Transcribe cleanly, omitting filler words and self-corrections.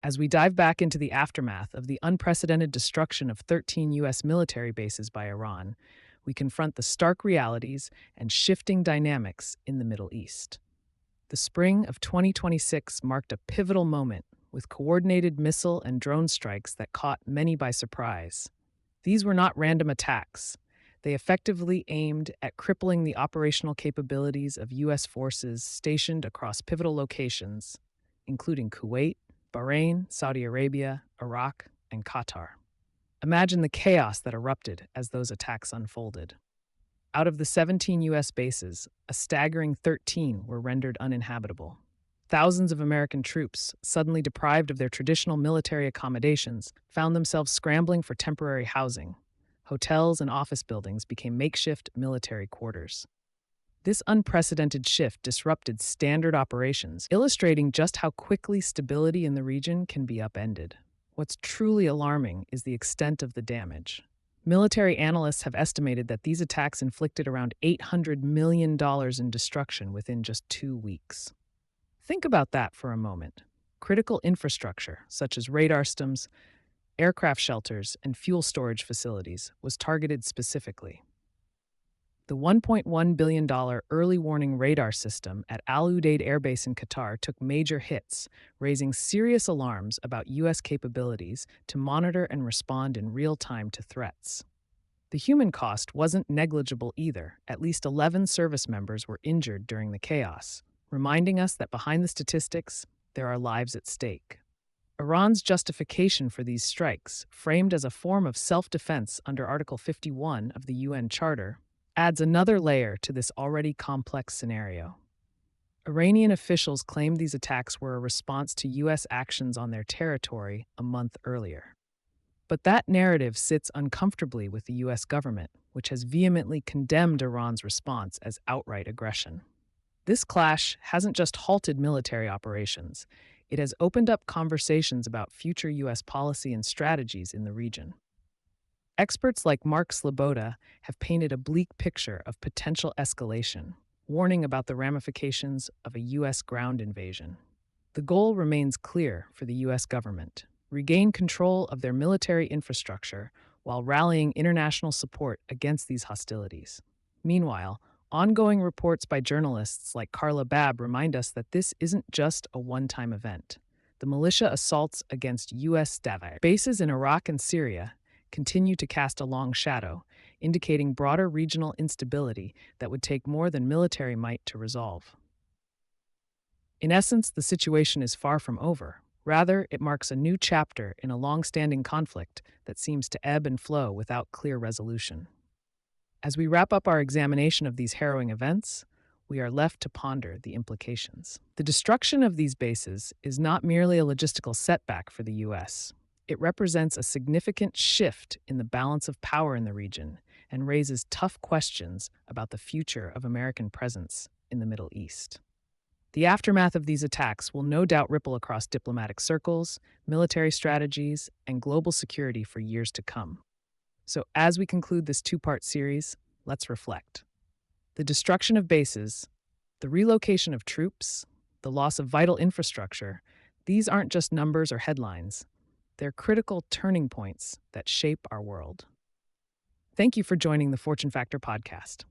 As we dive back into the aftermath of the unprecedented destruction of 13 U.S. military bases by Iran, we confront the stark realities and shifting dynamics in the Middle East. The spring of 2026 marked a pivotal moment with coordinated missile and drone strikes that caught many by surprise. These were not random attacks. They effectively aimed at crippling the operational capabilities of U.S. forces stationed across pivotal locations, including Kuwait, Bahrain, Saudi Arabia, Iraq, and Qatar. Imagine the chaos that erupted as those attacks unfolded. Out of the 17 U.S. bases, a staggering 13 were rendered uninhabitable. Thousands of American troops, suddenly deprived of their traditional military accommodations, found themselves scrambling for temporary housing. Hotels and office buildings became makeshift military quarters. This unprecedented shift disrupted standard operations, illustrating just how quickly stability in the region can be upended. What's truly alarming is the extent of the damage. Military analysts have estimated that these attacks inflicted around $800 million in destruction within just 2 weeks. Think about that for a moment. Critical infrastructure, such as radar systems, aircraft shelters, and fuel storage facilities, was targeted specifically. The $1.1 billion early warning radar system at Al Udeid Air Base in Qatar took major hits, raising serious alarms about U.S. capabilities to monitor and respond in real time to threats. The human cost wasn't negligible either. At least 11 service members were injured during the chaos, reminding us that behind the statistics, there are lives at stake. Iran's justification for these strikes, framed as a form of self-defense under Article 51 of the UN Charter, adds another layer to this already complex scenario. Iranian officials claimed these attacks were a response to U.S. actions on their territory a month earlier. But that narrative sits uncomfortably with the U.S. government, which has vehemently condemned Iran's response as outright aggression. This clash hasn't just halted military operations, it has opened up conversations about future U.S. policy and strategies in the region. Experts like Mark Sloboda have painted a bleak picture of potential escalation, warning about the ramifications of a U.S. ground invasion. The goal remains clear for the U.S. government: regain control of their military infrastructure while rallying international support against these hostilities. Meanwhile, ongoing reports by journalists like Carla Babb remind us that this isn't just a one-time event. The militia assaults against U.S. bases in Iraq and Syria continue to cast a long shadow, indicating broader regional instability that would take more than military might to resolve. In essence, the situation is far from over. Rather, it marks a new chapter in a long-standing conflict that seems to ebb and flow without clear resolution. As we wrap up our examination of these harrowing events, we are left to ponder the implications. The destruction of these bases is not merely a logistical setback for the U.S. It represents a significant shift in the balance of power in the region and raises tough questions about the future of American presence in the Middle East. The aftermath of these attacks will no doubt ripple across diplomatic circles, military strategies, and global security for years to come. So, as we conclude this two-part series, let's reflect. The destruction of bases, the relocation of troops, the loss of vital infrastructure, these aren't just numbers or headlines. They're critical turning points that shape our world. Thank you for joining the Fortune Factor podcast.